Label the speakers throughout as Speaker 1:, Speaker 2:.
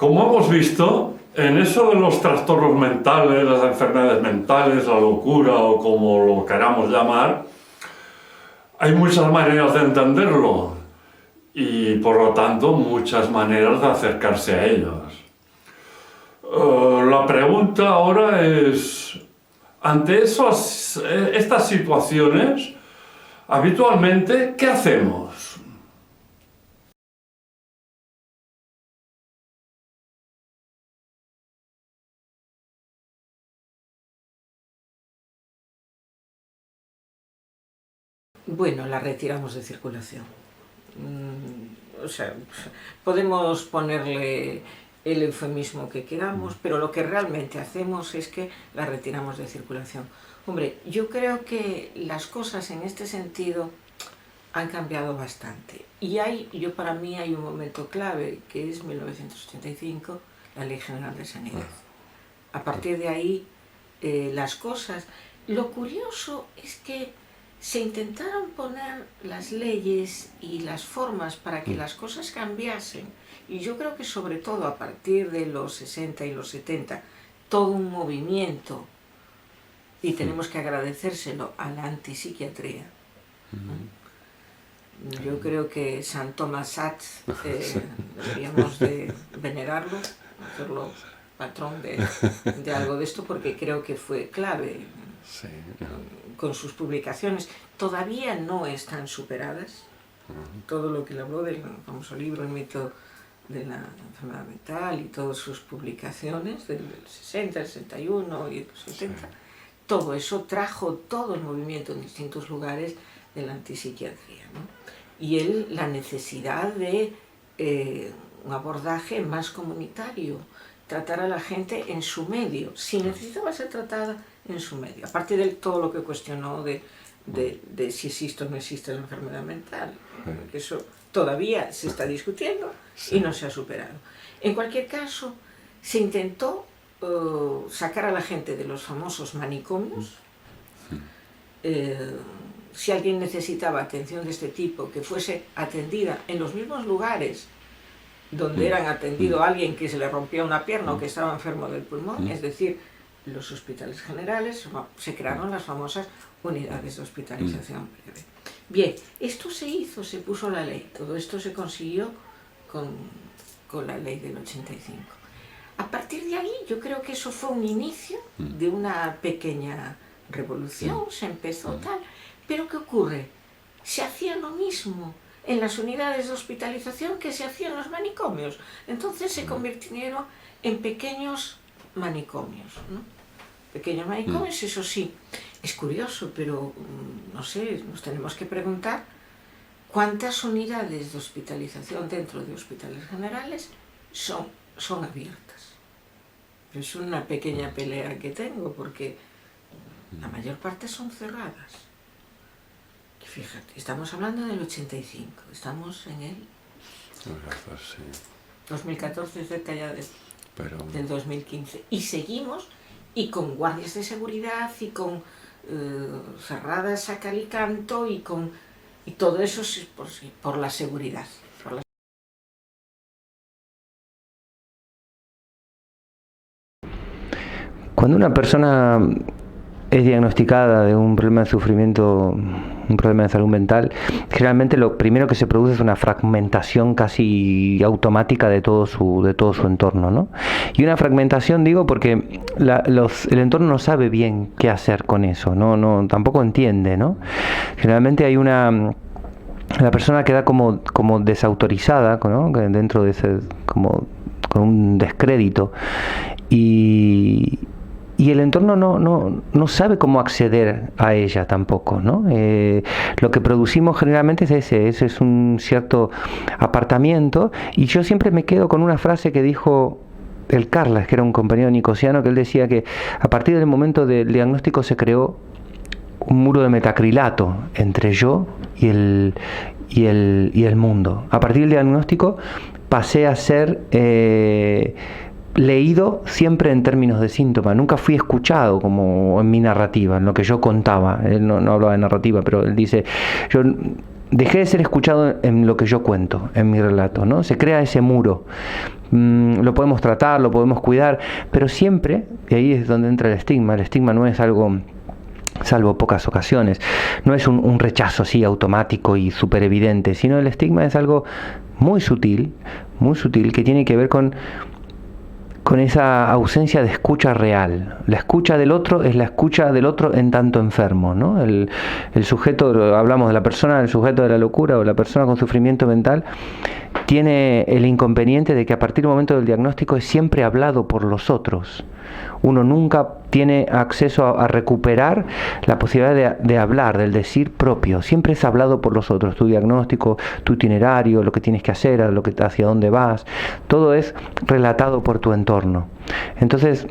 Speaker 1: Como hemos visto, en eso de los trastornos mentales, las enfermedades mentales, la locura o como lo queramos llamar, hay muchas maneras de entenderlo y por lo tanto muchas maneras de acercarse a ellos. La pregunta ahora es, ante estas situaciones, habitualmente, ¿qué hacemos?
Speaker 2: Bueno, la retiramos de circulación. O sea, podemos ponerle el eufemismo que queramos, pero lo que realmente hacemos es que la retiramos de circulación. Hombre, yo creo que las cosas en este sentido han cambiado bastante. Y para mí hay un momento clave, que es 1985, la Ley General de Sanidad. A partir de ahí, las cosas... Lo curioso es que se intentaron poner las leyes y las formas para que las cosas cambiasen, y yo creo que sobre todo a partir de los 60 y los 70, todo un movimiento, y tenemos que agradecérselo a la antipsiquiatría. Yo creo que San Thomas Sachs deberíamos de venerarlo, hacerlo patrón de algo de esto, porque creo que fue clave. Sí, con sus publicaciones, todavía no están superadas. Todo lo que le habló del famoso libro, El mito de la enfermedad mental, y todas sus publicaciones del 60, el 61 y el 70, sí. Todo eso trajo todo el movimiento en distintos lugares de la antipsiquiatría, ¿no? Y la necesidad de un abordaje más comunitario, tratar a la gente en su medio, si necesitaba ser tratada en su medio, aparte de todo lo que cuestionó de si existe o no existe la enfermedad mental, que eso todavía se está discutiendo y no se ha superado. En cualquier caso, se intentó sacar a la gente de los famosos manicomios. Si alguien necesitaba atención de este tipo, que fuese atendida en los mismos lugares donde eran atendido a alguien que se le rompía una pierna o que estaba enfermo del pulmón, es decir, los hospitales generales, se crearon las famosas unidades de hospitalización breve. Bien, esto se hizo, se puso la ley, todo esto se consiguió con la ley del 85. A partir de ahí, yo creo que eso fue un inicio de una pequeña revolución, se empezó tal, pero ¿qué ocurre? Se hacía lo mismo en las unidades de hospitalización que se hacía en los manicomios. Entonces se convirtieron en pequeños manicomios, ¿no? Pequeños manicomios, eso sí, es curioso, pero no sé, nos tenemos que preguntar cuántas unidades de hospitalización dentro de hospitales generales son abiertas. Es una pequeña pelea que tengo, porque la mayor parte son cerradas. Fíjate, estamos hablando del 85, estamos en el 2014, cerca ya del 2015, y seguimos, y con guardias de seguridad, y con cerradas a cal y canto, y todo eso es por la seguridad.
Speaker 3: Cuando una persona es diagnosticada de un problema de sufrimiento, un problema de salud mental, generalmente lo primero que se produce es una fragmentación casi automática de todo su entorno, ¿no? Y una fragmentación, digo, porque el entorno no sabe bien qué hacer con eso, tampoco entiende, ¿no? Generalmente hay la persona queda como desautorizada, ¿no? Dentro de ese, como con un descrédito, y el entorno no sabe cómo acceder a ella tampoco, ¿no? Lo que producimos generalmente es ese es un cierto apartamiento, y yo siempre me quedo con una frase que dijo el Carlas, que era un compañero nicosiano, que él decía que a partir del momento del diagnóstico se creó un muro de metacrilato entre yo y el mundo. A partir del diagnóstico pasé a ser leído siempre en términos de síntoma, nunca fui escuchado como en mi narrativa, en lo que yo contaba. Él no hablaba de narrativa, pero él dice, yo dejé de ser escuchado en lo que yo cuento, en mi relato, ¿no? Se crea ese muro. Lo podemos tratar, lo podemos cuidar, pero siempre, y ahí es donde entra el estigma no es algo, salvo pocas ocasiones, no es un rechazo así automático y súper evidente, sino el estigma es algo muy sutil, que tiene que ver con esa ausencia de escucha real. La escucha del otro es la escucha del otro en tanto enfermo, ¿no? El sujeto, hablamos de la persona, el sujeto de la locura o la persona con sufrimiento mental, tiene el inconveniente de que a partir del momento del diagnóstico es siempre hablado por los otros. Uno nunca tiene acceso a recuperar la posibilidad de hablar, del decir propio. Siempre es hablado por los otros. Tu diagnóstico, tu itinerario, lo que tienes que hacer, hacia dónde vas. Todo es relatado por tu entorno. Entonces,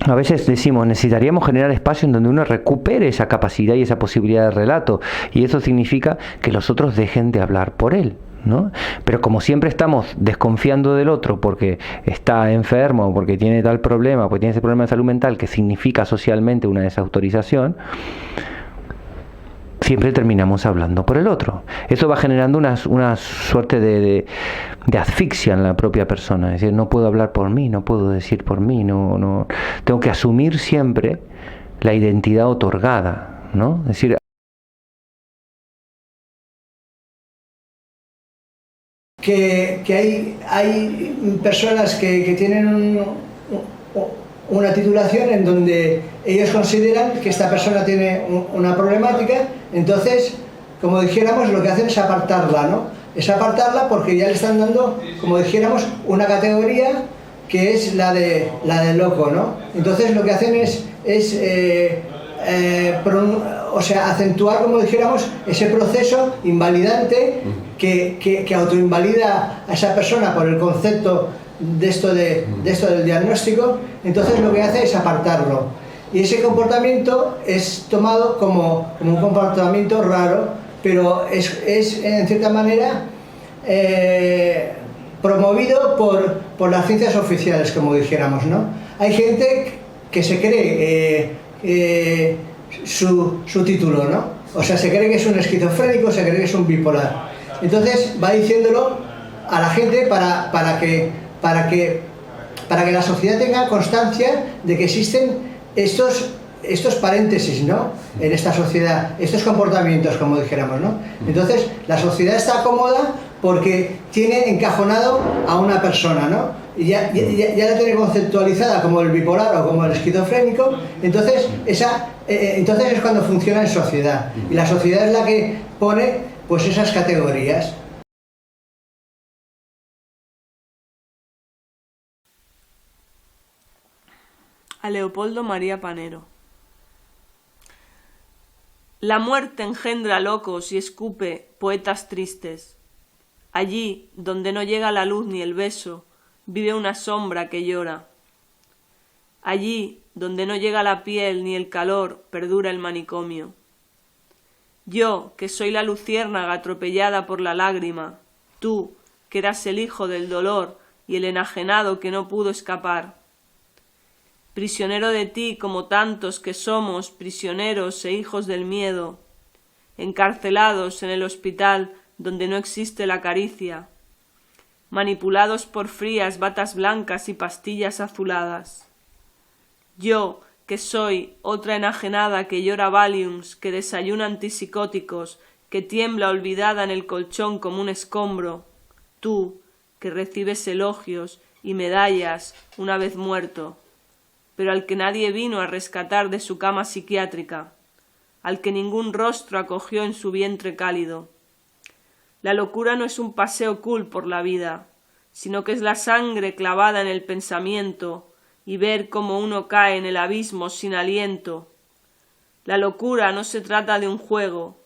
Speaker 3: a veces decimos, necesitaríamos generar espacio en donde uno recupere esa capacidad y esa posibilidad de relato. Y eso significa que los otros dejen de hablar por él, ¿no? Pero como siempre estamos desconfiando del otro porque está enfermo, porque tiene tal problema, porque tiene ese problema de salud mental que significa socialmente una desautorización, siempre terminamos hablando por el otro. Eso va generando una suerte de asfixia en la propia persona. Es decir, no puedo hablar por mí, no puedo decir por mí, no tengo que asumir siempre la identidad otorgada, ¿no? Es decir,
Speaker 4: que hay personas que tienen una titulación en donde ellos consideran que esta persona tiene una problemática, entonces, como dijéramos, lo que hacen es apartarla, ¿no? Es apartarla porque ya le están dando, como dijéramos, una categoría que es la de loco, ¿no? Entonces lo que hacen es acentuar, como dijéramos, ese proceso invalidante que autoinvalida a esa persona por el concepto de esto del diagnóstico. Entonces lo que hace es apartarlo, y ese comportamiento es tomado como un comportamiento raro, pero es en cierta manera promovido por las ciencias oficiales, como dijéramos, ¿no? Hay gente que se cree su título, ¿no? O sea, se cree que es un esquizofrénico, se cree que es un bipolar. Entonces va diciéndolo a la gente para que la sociedad tenga constancia de que existen estos paréntesis, ¿no? En esta sociedad, estos comportamientos, como dijéramos, ¿no? Entonces la sociedad está cómoda porque tiene encajonado a una persona, ¿no? Y ya la tiene conceptualizada como el bipolar o como el esquizofrénico. Entonces entonces es cuando funciona en sociedad, y la sociedad es la que pone pues esas categorías.
Speaker 5: A Leopoldo María Panero. La muerte engendra locos y escupe poetas tristes. Allí, donde no llega la luz ni el beso, vive una sombra que llora. Allí, donde no llega la piel ni el calor, perdura el manicomio. Yo, que soy la luciérnaga atropellada por la lágrima, tú, que eras el hijo del dolor y el enajenado que no pudo escapar. Prisionero de ti como tantos que somos prisioneros e hijos del miedo, encarcelados en el hospital donde no existe la caricia, manipulados por frías batas blancas y pastillas azuladas. Yo, que soy otra enajenada que llora Valiums, que desayuna antipsicóticos, que tiembla olvidada en el colchón como un escombro, tú, que recibes elogios y medallas una vez muerto, pero al que nadie vino a rescatar de su cama psiquiátrica, al que ningún rostro acogió en su vientre cálido. La locura no es un paseo cool por la vida, sino que es la sangre clavada en el pensamiento y ver cómo uno cae en el abismo sin aliento. La locura no se trata de un juego,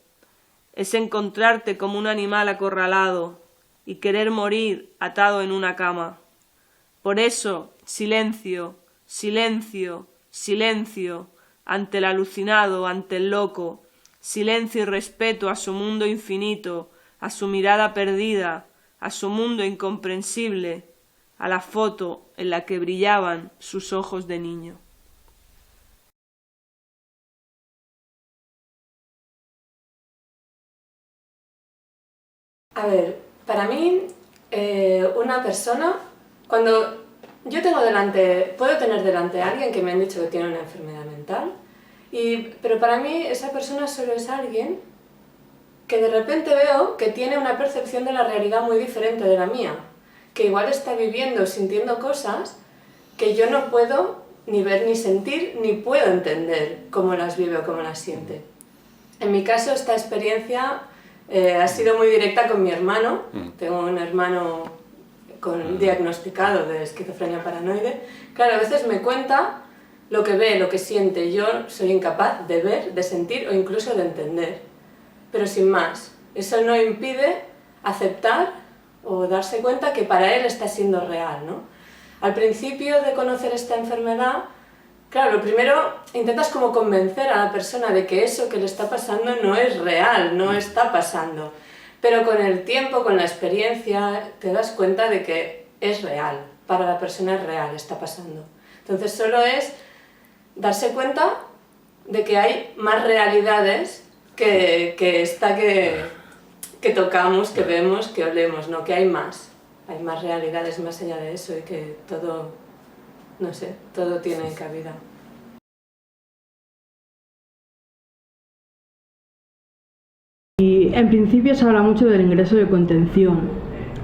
Speaker 5: es encontrarte como un animal acorralado y querer morir atado en una cama. Por eso, silencio, silencio, silencio, ante el alucinado, ante el loco, silencio y respeto a su mundo infinito, a su mirada perdida, a su mundo incomprensible, a la foto en la que brillaban sus ojos de niño.
Speaker 6: A ver, para mí, una persona, cuando yo puedo tener delante a alguien que me han dicho que tiene una enfermedad mental, pero para mí esa persona solo es alguien que de repente veo que tiene una percepción de la realidad muy diferente de la mía, que igual está viviendo, sintiendo cosas que yo no puedo ni ver ni sentir, ni puedo entender cómo las vive o cómo las siente. En mi caso, esta experiencia ha sido muy directa con mi hermano. Tengo un hermano diagnosticado de esquizofrenia paranoide. Claro, a veces me cuenta lo que ve, lo que siente. Yo soy incapaz de ver, de sentir o incluso de entender. Pero sin más. Eso no impide aceptar o darse cuenta que para él está siendo real, ¿no? Al principio de conocer esta enfermedad, claro, lo primero intentas como convencer a la persona de que eso que le está pasando no es real, no está pasando. Pero con el tiempo, con la experiencia, te das cuenta de que es real, para la persona es real, está pasando. Entonces solo es darse cuenta de que hay más realidades que tocamos, que vemos, que olemos, ¿no? Que hay más realidades más allá de eso y que todo, no sé, todo tiene cabida.
Speaker 7: Y en principio se habla mucho del ingreso de contención.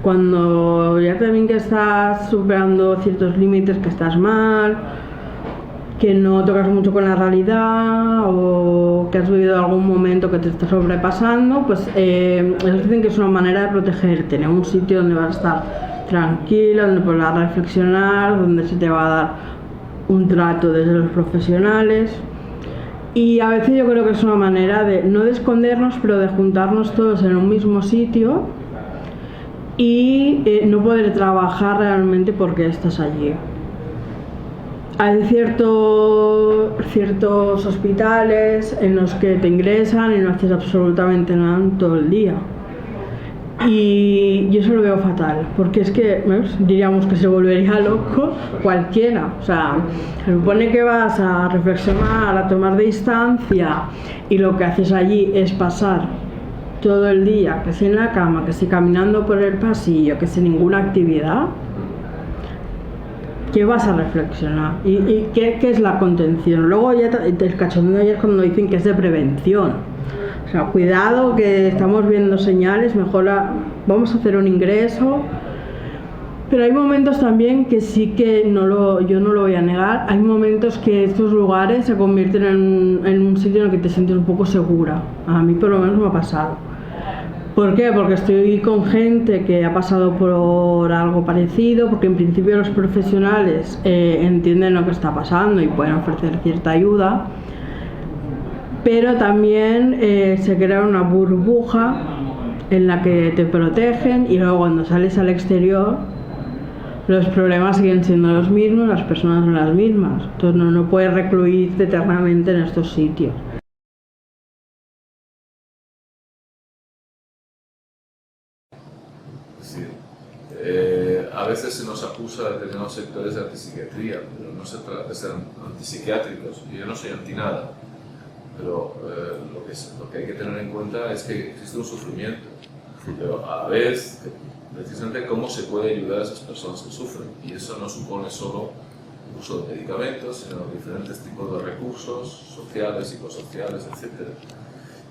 Speaker 7: Cuando ya también que estás superando ciertos límites, que estás mal, que no tocas mucho con la realidad o que has vivido algún momento que te está sobrepasando, pues ellos dicen que es una manera de protegerte, en un sitio donde vas a estar tranquilo, donde podrás reflexionar, donde se te va a dar un trato desde los profesionales. Y a veces yo creo que es una manera de, no de escondernos, pero de juntarnos todos en un mismo sitio y no poder trabajar realmente porque estás allí. Hay ciertos hospitales en los que te ingresan y no haces absolutamente nada en todo el día. Y yo eso lo veo fatal, porque es que diríamos que se volvería loco cualquiera. O sea, se supone que vas a reflexionar, a tomar distancia y lo que haces allí es pasar todo el día, que sea en la cama, que sea caminando por el pasillo, que sea ninguna actividad. ¿Qué vas a reflexionar? ¿Y qué es la contención? Luego ya el cachondeo ya es cuando dicen que es de prevención. O sea, cuidado que estamos viendo señales, mejor vamos a hacer un ingreso. Pero hay momentos también que sí que yo no lo voy a negar. Hay momentos que estos lugares se convierten en un sitio en el que te sientes un poco segura. A mí por lo menos me ha pasado. ¿Por qué? Porque estoy con gente que ha pasado por algo parecido, porque en principio los profesionales entienden lo que está pasando y pueden ofrecer cierta ayuda, pero también se crea una burbuja en la que te protegen y luego cuando sales al exterior los problemas siguen siendo los mismos, las personas son las mismas, entonces no puedes recluirte eternamente en estos sitios.
Speaker 8: A veces se nos acusa de determinados sectores de antipsiquiatría, pero no se trata de ser antipsiquiátricos. Yo no soy anti nada, pero lo que hay que tener en cuenta es que existe un sufrimiento, pero a la vez, precisamente, cómo se puede ayudar a esas personas que sufren. Y eso no supone solo el uso de medicamentos, sino diferentes tipos de recursos sociales, psicosociales, etc.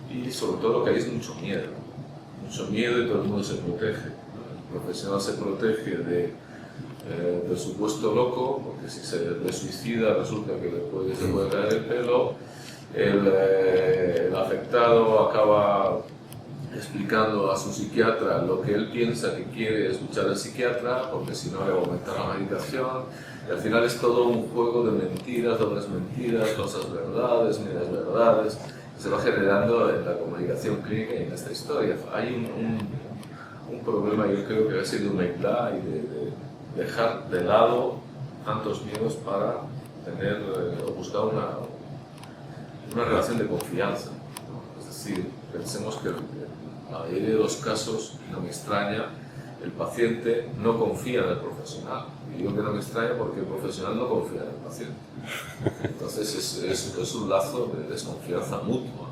Speaker 8: Y sobre todo lo que hay es mucho miedo y todo el mundo se protege. El profesional se protege del supuesto loco, porque si se le suicida resulta que se puede caer el pelo, el afectado acaba explicando a su psiquiatra lo que él piensa que quiere escuchar al psiquiatra, porque si no le va a aumentar la medicación, y al final es todo un juego de mentiras, dobles mentiras, falsas verdades, medias verdades, que se va generando en la comunicación clínica y en esta historia. Hay un problema, yo creo que ha sido de humildad y de dejar de lado tantos miedos para tener o buscar una relación de confianza, ¿no? Es decir, pensemos que en la mayoría de los casos, no me extraña, el paciente no confía en el profesional. Y digo que no me extraña porque el profesional no confía en el paciente. Entonces es un lazo de desconfianza mutua.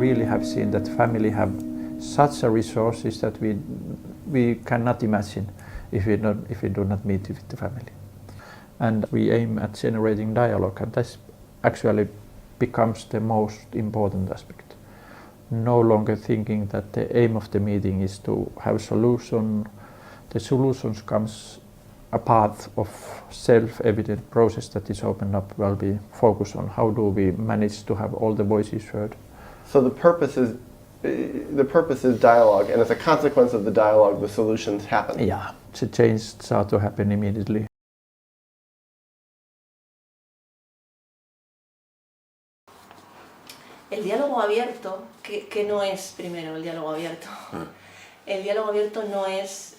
Speaker 9: really have seen that family have such a resources that we cannot imagine if we do not meet with the family. And we aim at generating dialogue, and this actually becomes the most important aspect. No longer thinking that the aim of the meeting is to have solution. The solutions comes a part of self-evident process that is opened up while we focus on how do we manage to have all the voices heard.
Speaker 10: So the purpose is dialogue, and as a consequence of the dialogue, the solutions happen.
Speaker 9: Yeah, the change starts to happen immediately.
Speaker 11: El diálogo abierto, ¿qué no es primero el diálogo abierto? El diálogo abierto no es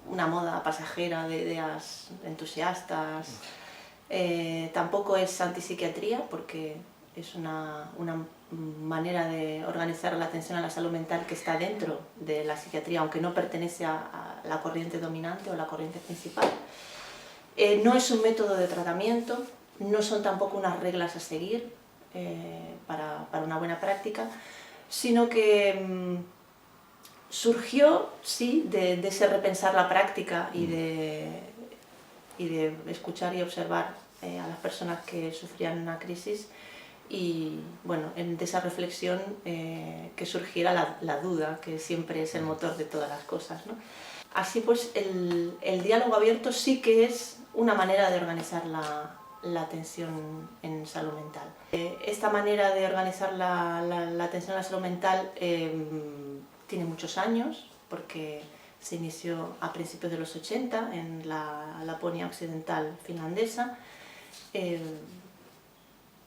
Speaker 11: una moda pasajera de ideas entusiastas, tampoco es antipsiquiatría, porque es una manera de organizar la atención a la salud mental que está dentro de la psiquiatría, aunque no pertenece a la corriente dominante o la corriente principal. No es un método de tratamiento, no son tampoco unas reglas a seguir para una buena práctica, sino que surgió, sí, de ese repensar la práctica y de escuchar y observar a las personas que sufrían una crisis, y bueno, de esa reflexión que surgiera la duda, que siempre es el motor de todas las cosas, ¿no? Así pues, el diálogo abierto sí que es una manera de organizar la atención en salud mental. Esta manera de organizar la atención en la salud mental tiene muchos años, porque se inició a principios de los 80 en la Laponia occidental finlandesa.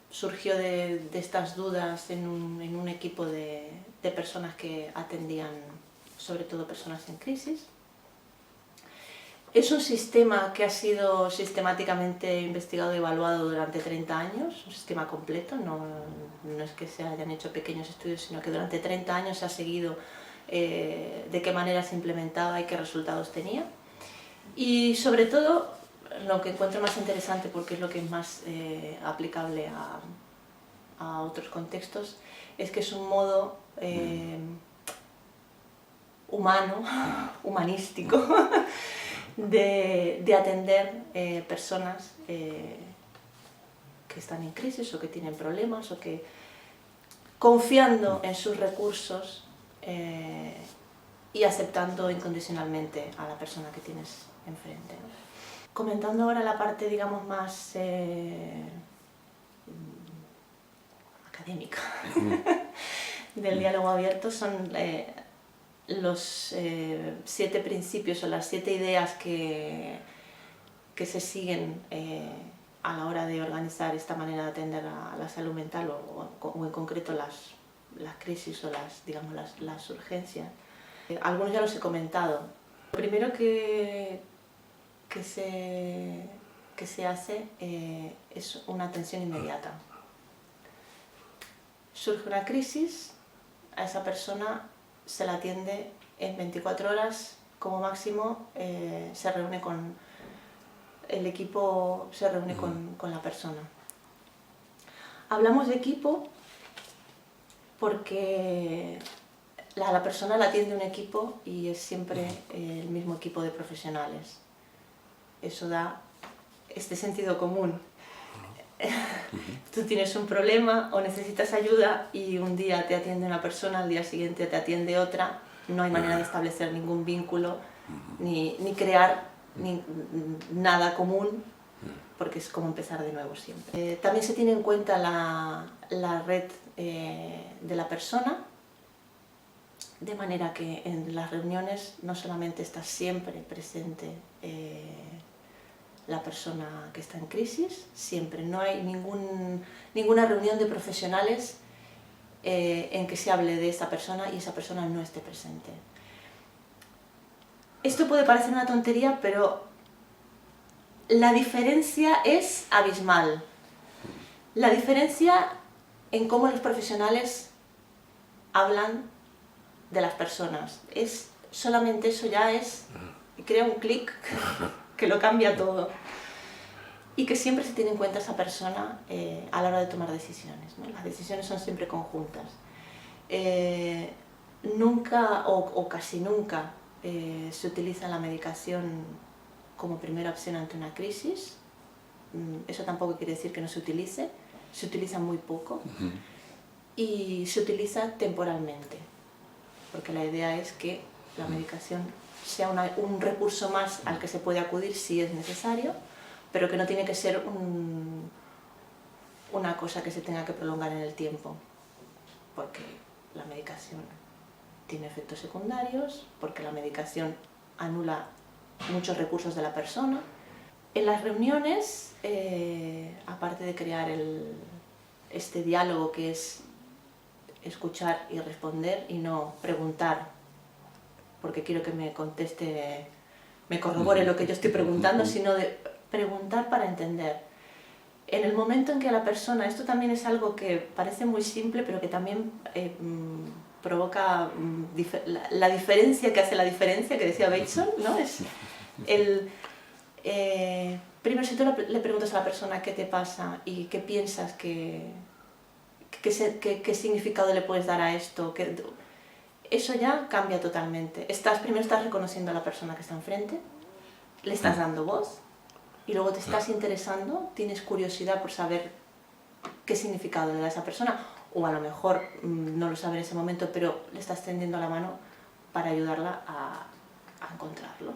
Speaker 11: Surgió de estas dudas en un equipo de personas que atendían sobre todo personas en crisis. Es un sistema que ha sido sistemáticamente investigado y evaluado durante 30 años, un sistema completo, no es que se hayan hecho pequeños estudios, sino que durante 30 años se ha seguido de qué manera se implementaba y qué resultados tenía. Y sobre todo, lo que encuentro más interesante, porque es lo que es más aplicable a otros contextos, es que es un modo humano, humanístico, de atender personas que están en crisis o que tienen problemas, o que confiando en sus recursos y aceptando incondicionalmente a la persona que tienes enfrente, ¿no? Comentando ahora la parte, digamos, más académica del diálogo abierto, son los 7 principios o las 7 ideas que se siguen a la hora de organizar esta manera de atender a la salud mental o en concreto las crisis o las urgencias. Algunos ya los he comentado. Lo primero que se hace es una atención inmediata. Surge una crisis, a esa persona se la atiende en 24 horas como máximo, se reúne con el equipo, se reúne con la persona. Hablamos de equipo porque la persona la atiende un equipo y es siempre el mismo equipo de profesionales. Eso da este sentido común. Tú tienes un problema o necesitas ayuda y un día te atiende una persona, al día siguiente te atiende otra. No hay manera de establecer ningún vínculo ni crear nada común, porque es como empezar de nuevo siempre. También se tiene en cuenta la red de la persona, de manera que en las reuniones no solamente está siempre presente la persona que está en crisis, siempre. No hay ninguna reunión de profesionales en que se hable de esa persona y esa persona no esté presente. Esto puede parecer una tontería, pero la diferencia es abismal. La diferencia en cómo los profesionales hablan de las personas. Solamente eso ya crea un clic que lo cambia todo. y que siempre se tiene en cuenta esa persona a la hora de tomar decisiones, ¿no? Las decisiones son siempre conjuntas. Nunca o casi nunca se utiliza la medicación como primera opción ante una crisis. Eso tampoco quiere decir que no se utiliza muy poco y se utiliza temporalmente, porque la idea es que la medicación sea un recurso más al que se puede acudir si es necesario, pero que no tiene que ser una cosa que se tenga que prolongar en el tiempo, porque la medicación tiene efectos secundarios, porque la medicación anula muchos recursos de la persona. En las reuniones, aparte de crear este diálogo que es escuchar y responder y no preguntar porque quiero que me conteste, me corrobore lo que yo estoy preguntando, sino de preguntar para entender. En el momento en que la persona, esto también es algo que parece muy simple, pero que también provoca la diferencia que hace la diferencia, que decía Bateson, ¿no? Es primero, si tú le preguntas a la persona qué te pasa y qué piensas qué significado le puedes dar a esto, eso ya cambia totalmente. Primero estás reconociendo a la persona que está enfrente, le estás dando voz y luego te estás interesando, tienes curiosidad por saber qué significado le da a esa persona, o a lo mejor no lo sabe en ese momento, pero le estás tendiendo la mano para ayudarla a encontrarlo.